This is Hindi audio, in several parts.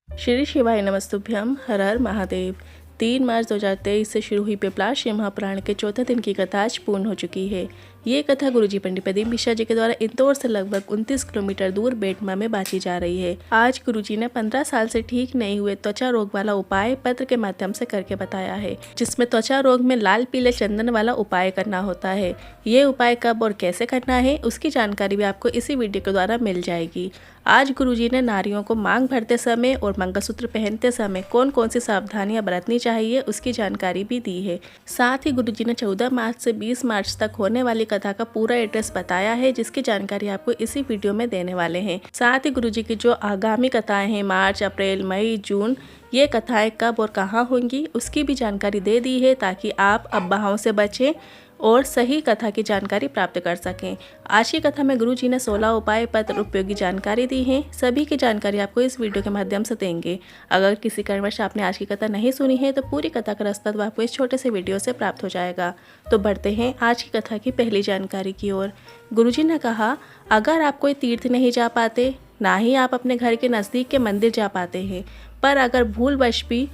श्री शिवाय नमस्तुभ्यम। हर हर महादेव। 3 मार्च 2023 से शुरू हुई पिपलाश शिव महापुराण के चौथे दिन की कथा आज पूर्ण हो चुकी है। ये कथा गुरुजी पंडित प्रदीप मिश्रा जी के द्वारा इंदौर से लगभग 29 किलोमीटर दूर बेटमा में बांची जा रही है। आज गुरुजी ने 15 साल से ठीक नहीं हुए त्वचा रोग वाला उपाय पत्र के माध्यम से करके बताया है, जिसमें त्वचा रोग में लाल पीले चंदन वाला उपाय करना होता है। ये उपाय कब और कैसे करना है उसकी जानकारी भी आपको इसी वीडियो के द्वारा मिल जाएगी। आज गुरुजी ने नारियों को मांग भरते समय और मंगलसूत्र पहनते समय कौन कौन सी सावधानियां बरतनी चाहिए उसकी जानकारी भी दी है। साथ ही गुरुजी ने 14 मार्च से 20 मार्च तक होने वाली कथा का पूरा एड्रेस बताया है, जिसकी जानकारी आपको इसी वीडियो में देने वाले हैं। साथ ही गुरुजी की जो आगामी कथाएं हैं मार्च, अप्रैल, मई, जून, ये कथाएं कब और कहाँ होंगी उसकी भी जानकारी दे दी है, ताकि आप अफवाहों से बचें और सही कथा की जानकारी प्राप्त कर सकें। आज की कथा में गुरुजी ने 16 उपाय पत्र उपयोगी जानकारी दी है। सभी की जानकारी आपको इस वीडियो के माध्यम से देंगे। अगर किसी कारणवश आपने आज की कथा नहीं सुनी है तो पूरी कथा का रास्ता आपको इस छोटे से वीडियो से प्राप्त हो जाएगा। तो बढ़ते हैं आज की कथा की पहली जानकारी की ओर। गुरुजी ने कहा, अगर आप कोई तीर्थ नहीं जा पाते, ना ही आप अपने घर के नज़दीक के मंदिर जा पाते हैं, पर अगर भूलवश भी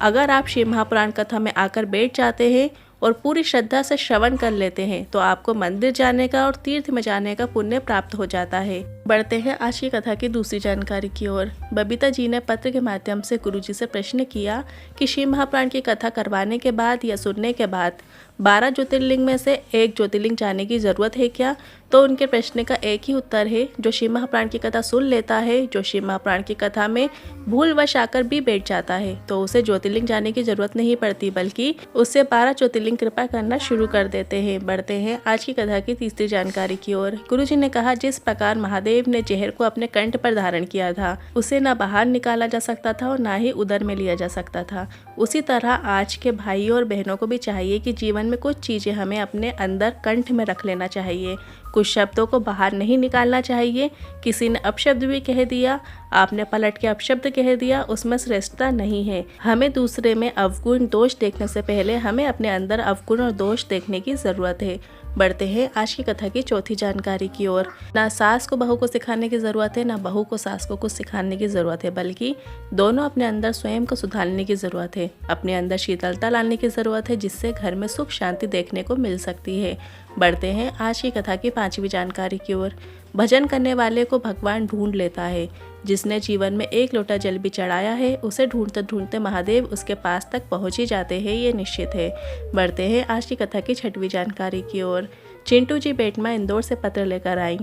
अगर आप शिव महापुराण कथा में आकर बैठ जाते हैं और पूरी श्रद्धा से श्रवण कर लेते हैं तो आपको मंदिर जाने का और तीर्थ में जाने का पुण्य प्राप्त हो जाता है। बढ़ते हैं आज की कथा की दूसरी जानकारी की ओर। बबीता जी ने पत्र के माध्यम से गुरुजी से प्रश्न किया कि शिव महापुराण की कथा करवाने के बाद या सुनने के बाद 12 ज्योतिर्लिंग में से एक ज्योतिर्लिंग जाने की जरूरत है क्या? तो उनके प्रश्न का एक ही उत्तर है, जो शिव महापुराण की कथा सुन लेता है, जो शिव महापुराण की कथा में भूलवश आकर भी बैठ जाता है, तो उसे ज्योतिर्लिंग जाने की जरूरत नहीं पड़ती, बल्कि उससे 12 ज्योतिर्लिंग कृपा करना शुरू कर देते हैं। बढ़ते हैं आज की कथा की तीसरी जानकारी की ओर। गुरुजी ने कहा, जिस प्रकार महादेव ने जहर को अपने कंठ पर धारण किया था, उसे न बाहर निकाला जा सकता था और न ही उदर में लिया जा सकता था, उसी तरह आज के भाइयों और बहनों को भी चाहिए कि जीवन में कुछ चीजें हमें अपने अंदर कंठ में रख लेना चाहिए। कुछ शब्दों को बाहर नहीं निकालना चाहिए। किसी ने अपशब्द भी कह दिया, आपने पलट के अपशब्द कह दिया, उसमें श्रेष्ठता नहीं है। हमें दूसरे में अवगुण दोष देखने से पहले हमें अपने अंदर अवगुण और दोष देखने की जरूरत है। बढ़ते हैं आज की कथा की चौथी जानकारी की ओर। ना सास को बहू को सिखाने की जरूरत है, ना बहू को सास को कुछ सिखाने की जरूरत है, बल्कि दोनों अपने अंदर स्वयं को सुधारने की जरूरत है। अपने अंदर शीतलता लाने की जरूरत है, जिससे घर में सुख शांति देखने को मिल सकती है। बढ़ते हैं आज की कथा की पांचवी जानकारी की ओर। भजन करने वाले को भगवान ढूंढ लेता है। जिसने जीवन में एक लोटा जल भी चढ़ाया है, उसे ढूंढते ढूंढते महादेव उसके पास तक पहुंच ही जाते हैं, ये निश्चित है। बढ़ते हैं आज की कथा की छठवीं जानकारी की ओर। चिंटू जी बेटमा इंदौर से पत्र लेकर आई।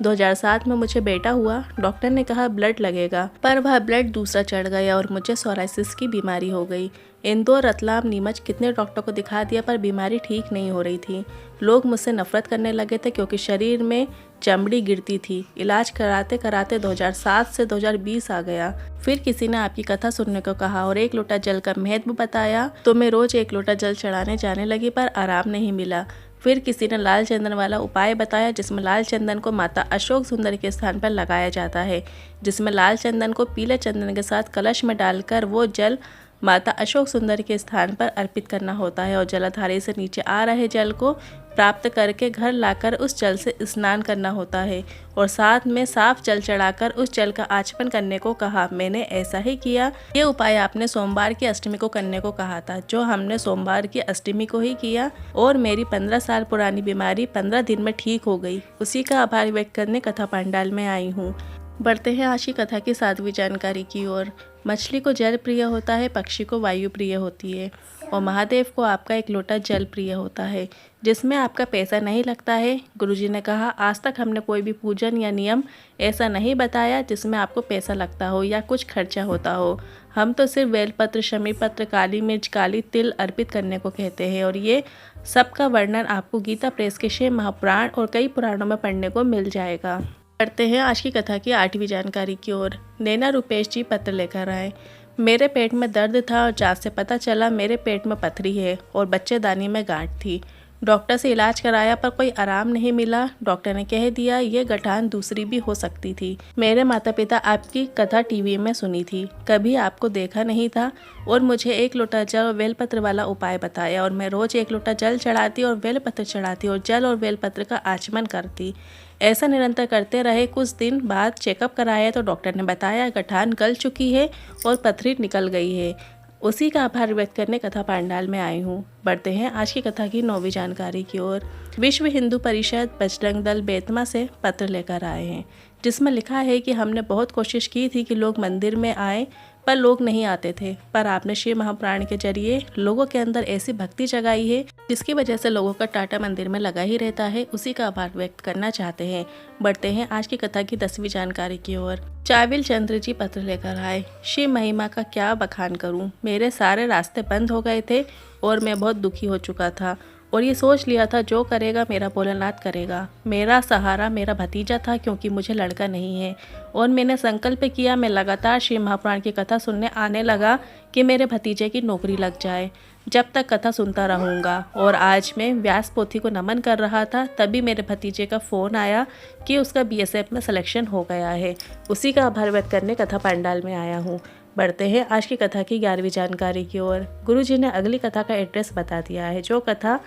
2007 में मुझे बेटा हुआ। डॉक्टर ने कहा ब्लड लगेगा, पर वह ब्लड दूसरा चढ़ गया और मुझे सोराइसिस की बीमारी हो गई। इंदौर, रतलाम, नीमच कितने डॉक्टर को दिखा दिया, पर बीमारी ठीक नहीं हो रही थी। लोग मुझसे नफरत करने लगे थे क्योंकि शरीर में चमड़ी गिरती थी। इलाज कराते कराते 2007 से 2020 आ गया। फिर किसी ने आपकी कथा सुनने को कहा और 1 लोटा जल का महत्व बताया, तो मैं रोज 1 लोटा जल चढ़ाने जाने लगी, पर आराम नहीं मिला। फिर किसी ने लाल चंदन वाला उपाय बताया, जिसमें लाल चंदन को माता अशोक सुंदरी के स्थान पर लगाया जाता है, जिसमें लाल चंदन को पीले चंदन के साथ कलश में डालकर वो जल माता अशोक सुंदरी के स्थान पर अर्पित करना होता है और जलाधारी से नीचे आ रहे जल को प्राप्त करके घर लाकर उस जल से स्नान करना होता है और साथ में साफ जल चढ़ाकर उस जल का आचमन करने को कहा। मैंने ऐसा ही किया। ये उपाय आपने सोमवार की अष्टमी को करने को कहा था, जो हमने सोमवार की अष्टमी को ही किया और मेरी 15 साल पुरानी बीमारी 15 दिन में ठीक हो गई। उसी का आभार व्यक्त करने कथा पंडाल में आई हूँ। बढ़ते हैं आज की कथा की 7वीं जानकारी की ओर। मछली को जल प्रिय होता है, पक्षी को वायु प्रिय होती है और महादेव को आपका 1 लोटा जल प्रिय होता है, जिसमें आपका पैसा नहीं लगता है। गुरुजी ने कहा, आज तक हमने कोई भी पूजन या नियम ऐसा नहीं बताया जिसमें आपको पैसा लगता हो या कुछ खर्चा होता हो। हम तो सिर्फ बेलपत्र, शमी पत्र, काली मिर्च, काली तिल अर्पित करने को कहते हैं और ये सबका वर्णन आपको गीता प्रेस के शिव महापुराण और कई पुराणों में पढ़ने को मिल जाएगा। बढ़ते हैं आज की कथा की 8वीं जानकारी की ओर। नैना रुपेश जी पत्र लेकर आए। मेरे पेट में दर्द था और जांच से पता चला मेरे पेट में पथरी है और बच्चेदानी में गांठ थी। डॉक्टर से इलाज कराया पर कोई आराम नहीं मिला। डॉक्टर ने कह दिया ये गठान दूसरी भी हो सकती थी। मेरे माता पिता आपकी कथा टीवी में सुनी थी, कभी आपको देखा नहीं था और मुझे 1 लोटा जल और बेलपत्र वाला उपाय बताया और मैं रोज 1 लोटा जल चढ़ाती और बेलपत्र चढ़ाती और जल और बेलपत्र का आचमन करती। ऐसा निरंतर करते रहे। कुछ दिन बाद चेकअप कराया तो डॉक्टर ने बताया गठान गल चुकी है और पथरी निकल गई है। उसी का आभार व्यक्त करने कथा पांडाल में आई हूँ। बढ़ते हैं आज की कथा की 9वीं जानकारी की ओर। विश्व हिंदू परिषद बजरंग दल बेतमा से पत्र लेकर आए हैं, जिसमें लिखा है कि हमने बहुत कोशिश की थी कि लोग मंदिर में आए, पर लोग नहीं आते थे, पर आपने शिव महापुराण के जरिए लोगों के अंदर ऐसी भक्ति जगाई है जिसकी वजह से लोगों का टाटा मंदिर में लगा ही रहता है। उसी का आभार व्यक्त करना चाहते हैं। बढ़ते हैं आज की कथा की 10वीं जानकारी की ओर। चाविल चंद्र जी पत्र लेकर आए। शिव महिमा का क्या बखान करूं, मेरे सारे रास्ते बंद हो गए थे और मैं बहुत दुखी हो चुका था और ये सोच लिया था जो करेगा मेरा भोलेनाथ करेगा। मेरा सहारा मेरा भतीजा था क्योंकि मुझे लड़का नहीं है और मैंने संकल्प किया मैं लगातार शिव महापुराण की कथा सुनने आने लगा कि मेरे भतीजे की नौकरी लग जाए। जब तक कथा सुनता रहूँगा। और आज मैं व्यास पोथी को नमन कर रहा था, तभी मेरे भतीजे का फ़ोन आया कि उसका BSF में सिलेक्शन हो गया है। उसी का आभार व्यक्त करने कथा पंडाल में आया हूँ। बढ़ते हैं आज की कथा की 11वीं जानकारी की ओर। गुरुजी ने अगली कथा का एड्रेस बता दिया है, जो कथा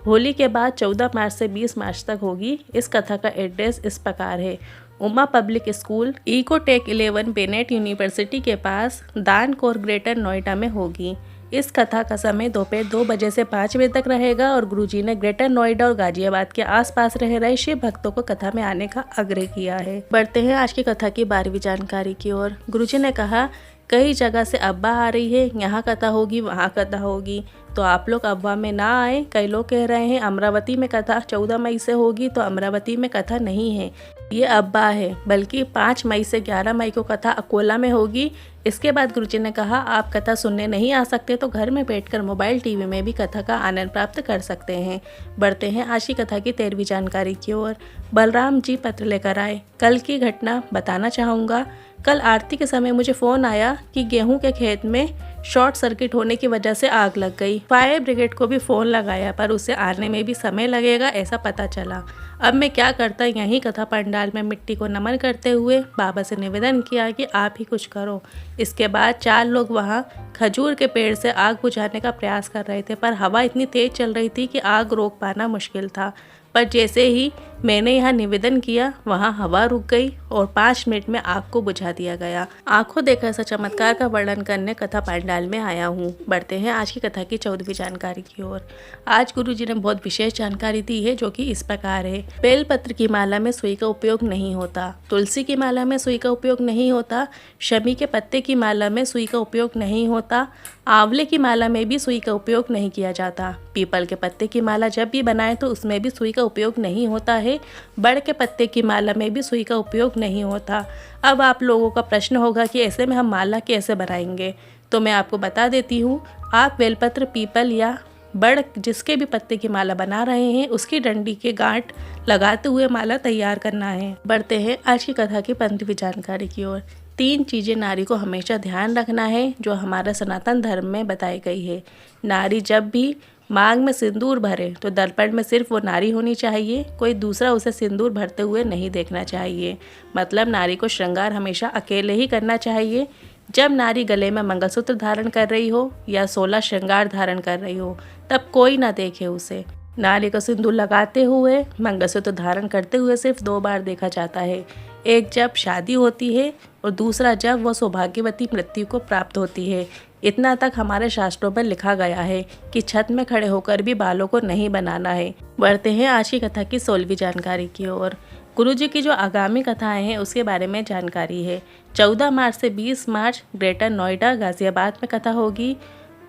होली के बाद 14 मार्च से 20 मार्च तक होगी। इस कथा का एड्रेस इस प्रकार है। Uma public school, Ecotech 11 Bennett university के पास, दानकोर, ग्रेटर नोएडा में होगी। इस कथा का समय दोपहर 2 बजे से 5 बजे तक रहेगा और गुरुजी ने ग्रेटर नोएडा और गाजियाबाद के आसपास रह रहे शिव भक्तों को कथा में आने का आग्रह किया है। बढ़ते हैं आज की कथा की 12वीं जानकारी की ओर। गुरुजी ने कहा कई जगह से अफवाह आ रही है, यहाँ कथा होगी वहाँ कथा होगी, तो आप लोग अफवाह में ना आए। कई लोग कह रहे हैं अमरावती में कथा 14 मई से होगी, तो अमरावती में कथा नहीं है, ये अफवाह है, बल्कि 5 मई से 11 मई को कथा अकोला में होगी। इसके बाद गुरुजी ने कहा आप कथा सुनने नहीं आ सकते तो घर में बैठकर मोबाइल टीवी में भी कथा का आनंद प्राप्त कर सकते हैं। बढ़ते हैं आज की कथा की 13वीं जानकारी की ओर। बलराम जी पत्र लेकर आए। कल की घटना बताना चाहूँगा। कल आरती के समय मुझे फ़ोन आया कि गेहूं के खेत में शॉर्ट सर्किट होने की वजह से आग लग गई। फायर ब्रिगेड को भी फ़ोन लगाया पर उसे आने में भी समय लगेगा ऐसा पता चला। अब मैं क्या करता, यहीं कथा पंडाल में मिट्टी को नमन करते हुए बाबा से निवेदन किया कि आप ही कुछ करो। इसके बाद 4 लोग वहां खजूर के पेड़ से आग बुझाने का प्रयास कर रहे थे, पर हवा इतनी तेज चल रही थी कि आग रोक पाना मुश्किल था। पर जैसे ही मैंने यहाँ निवेदन किया वहाँ हवा रुक गई और 5 मिनट में आग को बुझा दिया गया। आंखों देखा ऐसा चमत्कार का वर्णन करने कथा पंडाल में आया हूँ। बढ़ते हैं आज की कथा की 14वीं जानकारी की ओर। आज गुरुजी ने बहुत विशेष जानकारी दी है, जो कि इस प्रकार है। बेलपत्र की माला में सुई का उपयोग नहीं होता, तुलसी की माला में सुई का उपयोग नहीं होता, शमी के पत्ते की माला में सुई का उपयोग नहीं होता, आंवले की माला में भी सुई का उपयोग नहीं किया जाता, पीपल के पत्ते की माला जब भी बनाए तो उसमें भी सुई का उपयोग नहीं होता है, बड़ के पत्ते की माला में भी सुई का उपयोग नहीं होता। अब आप लोगों का प्रश्न होगा कि ऐसे में हम माला कैसे बनाएंगे, तो मैं आपको बता देती हूँ। आप बेलपत्र, पीपल या बड़ जिसके भी पत्ते की माला बना रहे हैं उसकी डंडी के गांठ लगाते हुए माला तैयार करना है। बढ़ते हैं आज की कथा की 15वीं जानकारी की ओर। 3 चीज़ें नारी को हमेशा ध्यान रखना है जो हमारा सनातन धर्म में बताई गई है। नारी जब भी मांग में सिंदूर भरे तो दर्पण में सिर्फ वो नारी होनी चाहिए, कोई दूसरा उसे सिंदूर भरते हुए नहीं देखना चाहिए। मतलब नारी को श्रृंगार हमेशा अकेले ही करना चाहिए। जब नारी गले में मंगलसूत्र धारण कर रही हो या 16 श्रृंगार धारण कर रही हो तब कोई ना देखे उसे। नारी को सिंदूर लगाते हुए, मंगलसूत्र धारण करते हुए सिर्फ 2 बार देखा जाता है। एक जब शादी होती है और दूसरा जब वह सौभाग्यवती मृत्यु को प्राप्त होती है। इतना तक हमारे शास्त्रों में लिखा गया है कि छत में खड़े होकर भी बालों को नहीं बनाना है। बढ़ते हैं आज की कथा की 16वीं जानकारी की ओर। गुरुजी की जो आगामी कथाएं हैं उसके बारे में जानकारी है। 14 मार्च से 20 मार्च ग्रेटर नोएडा गाजियाबाद में कथा होगी।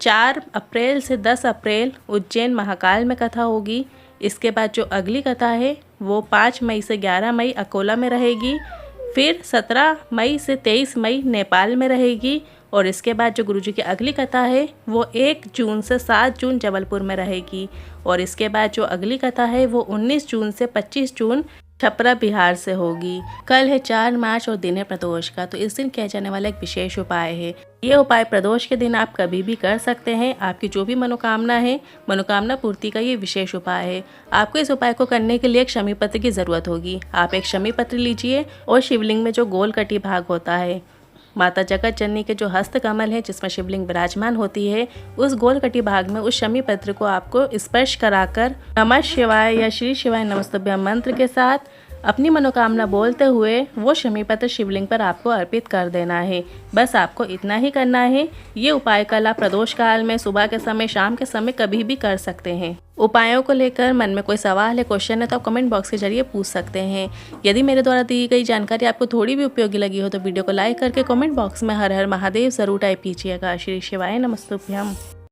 4 अप्रैल से 10 अप्रैल उज्जैन महाकाल में कथा होगी। इसके बाद जो अगली कथा है वो 5 मई से 11 मई अकोला में रहेगी। फिर 17 मई से 23 मई नेपाल में रहेगी। और इसके बाद जो गुरुजी की अगली कथा है वो 1 जून से 7 जून जबलपुर में रहेगी। और इसके बाद जो अगली कथा है वो 19 जून से 25 जून छपरा बिहार से होगी। कल है 4 मार्च और दिन है प्रदोष का, तो इस दिन किया जाने वाला एक विशेष उपाय है। ये उपाय प्रदोष के दिन आप कभी भी कर सकते हैं। आपकी जो भी मनोकामना है, मनोकामना पूर्ति का ये विशेष उपाय है। आपको इस उपाय को करने के लिए एक शमी पत्र की जरूरत होगी। आप एक शमी पत्र लीजिए और शिवलिंग में जो गोल कटी भाग होता है, माता जगत जननी के जो हस्त कमल है जिसमें शिवलिंग विराजमान होती है, उस गोल कटी भाग में उस शमी पत्र को आपको स्पर्श कराकर नमः शिवाय या श्री शिवाय नमस्तुभ्यं मंत्र के साथ अपनी मनोकामना बोलते हुए वो शमी पत्र शिवलिंग पर आपको अर्पित कर देना है। बस आपको इतना ही करना है। ये उपाय कल आप प्रदोष काल में, सुबह के समय, शाम के समय कभी भी कर सकते हैं। उपायों को लेकर मन में कोई सवाल है, क्वेश्चन है तो आप कमेंट बॉक्स के जरिए पूछ सकते हैं। यदि मेरे द्वारा दी गई जानकारी आपको थोड़ी भी उपयोगी लगी हो तो वीडियो को लाइक करके कमेंट बॉक्स में हर हर महादेव जरूर टाइप कीजिएगा। श्री शिवाय नमस्तुभ्यम।